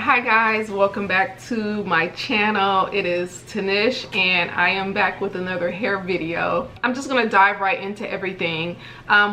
Hi guys, welcome back to my channel. It is Tanish and I am back with another hair video. I'm just gonna dive right into everything.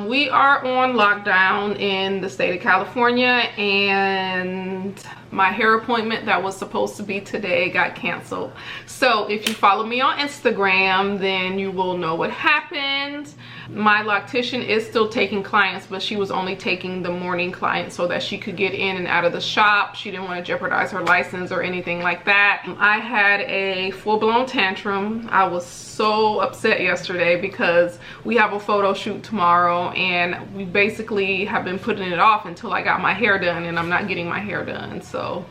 We are on lockdown in the state of California, and my hair appointment that was supposed to be today got canceled. So if you follow me on Instagram, then you will know what happened. My loctician is still taking clients, but she was only taking the morning clients so that she could get in and out of the shop. She didn't want to jeopardize her license or anything like that. I had a full-blown tantrum. I was so upset yesterday because we have a photo shoot tomorrow and we basically have been putting it off until I got my hair done, and I'm not getting my hair done. So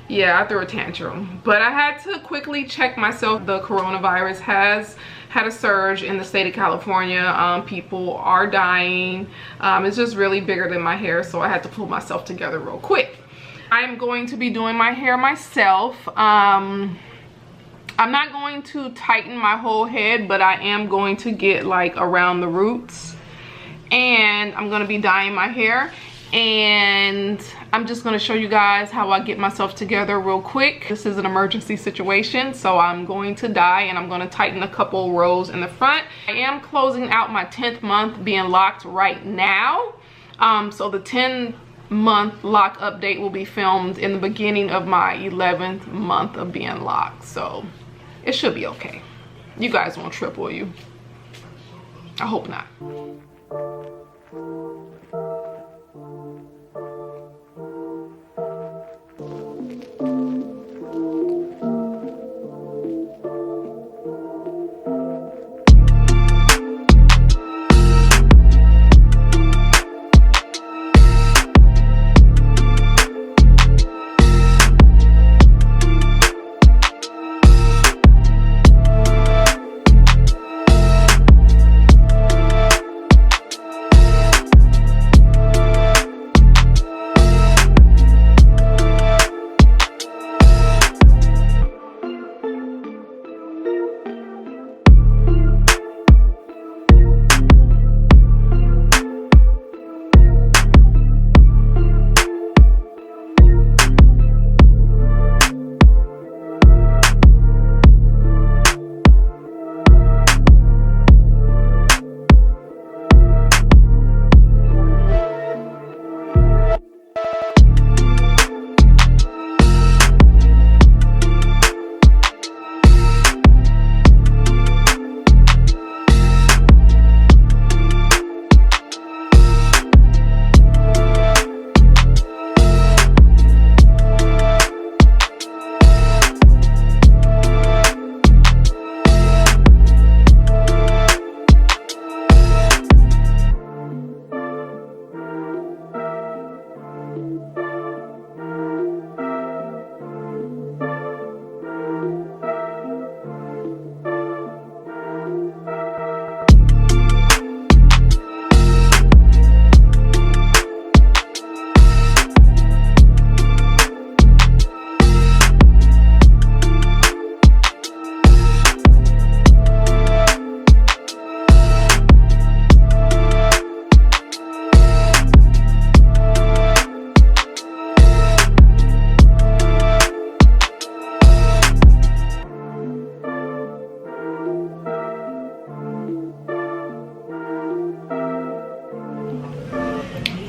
yeah, I threw a tantrum, but I had to quickly check myself. The coronavirus has had a surge in the state of California. People are dying. It's just really bigger than my hair, so I had to pull myself together real quick. I'm going to be doing my hair myself. I'm not going to tighten my whole head, but I am going to get like around the roots, and I'm going to be dyeing my hair. And I'm just going to show you guys how I get myself together real quick. This is an emergency situation, so I'm going to dye and I'm going to tighten a couple rows in the front. I am closing out my 10th month being locked right now, so the 10-month lock update will be filmed in the beginning of my 11th month of being locked, so it should be okay. You guys won't trip, will you? I hope not.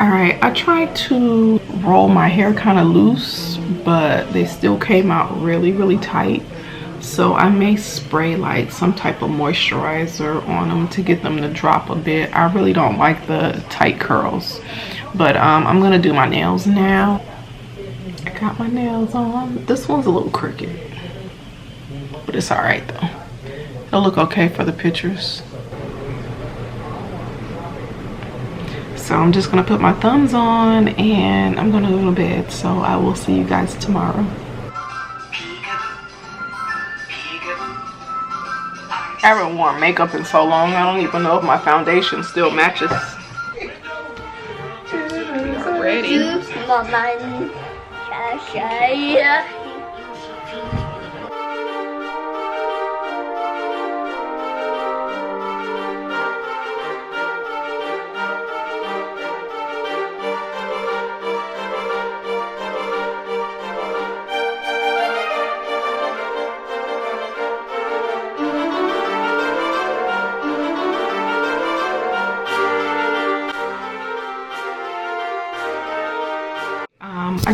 Alright, I tried to roll my hair kind of loose, but they still came out really tight. So I may spray like some type of moisturizer on them to get them to drop a bit. I really don't like the tight curls. But I'm going to do my nails now. I got my nails on. This one's a little crooked, but it's alright though. It'll look okay for the pictures. So I'm just gonna put my thumbs on and I'm gonna go to bed. So I will see you guys tomorrow. I haven't worn makeup in so long, I don't even know if my foundation still matches. Ready?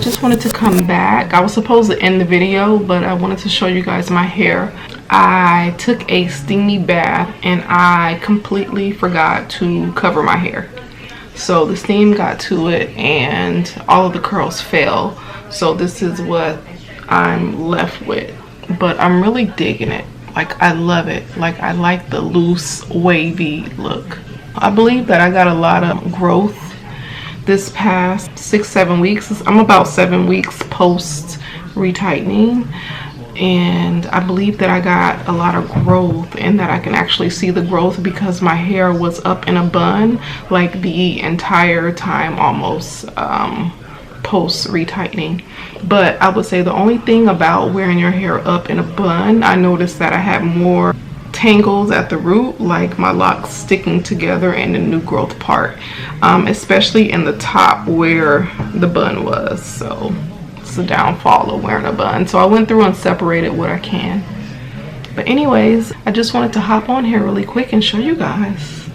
just wanted to come back. I was supposed to end the video, but I wanted to show you guys my hair. I took a steamy bath and I completely forgot to cover my hair. So the steam got to it and all of the curls fell. So this is what I'm left with. But I'm really digging it. Like, I love it. Like, I like the loose, wavy look. I believe that I got a lot of growth this past 6-7 weeks. I'm about 7 weeks post retightening, and I believe that I got a lot of growth and that I can actually see the growth because my hair was up in a bun like the entire time almost post retightening. But I would say the only thing about wearing your hair up in a bun, I noticed that I had more tangles at the root, like my locks sticking together in the new growth part, especially in the top where the bun was. So it's the downfall of wearing a bun. So I went through and separated what I can. But anyways, I just wanted to hop on here really quick and show you guys.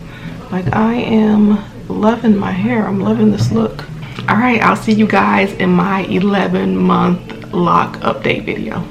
Like, I am loving my hair. I'm loving this look. All right, I'll see you guys in my 11-month lock update video.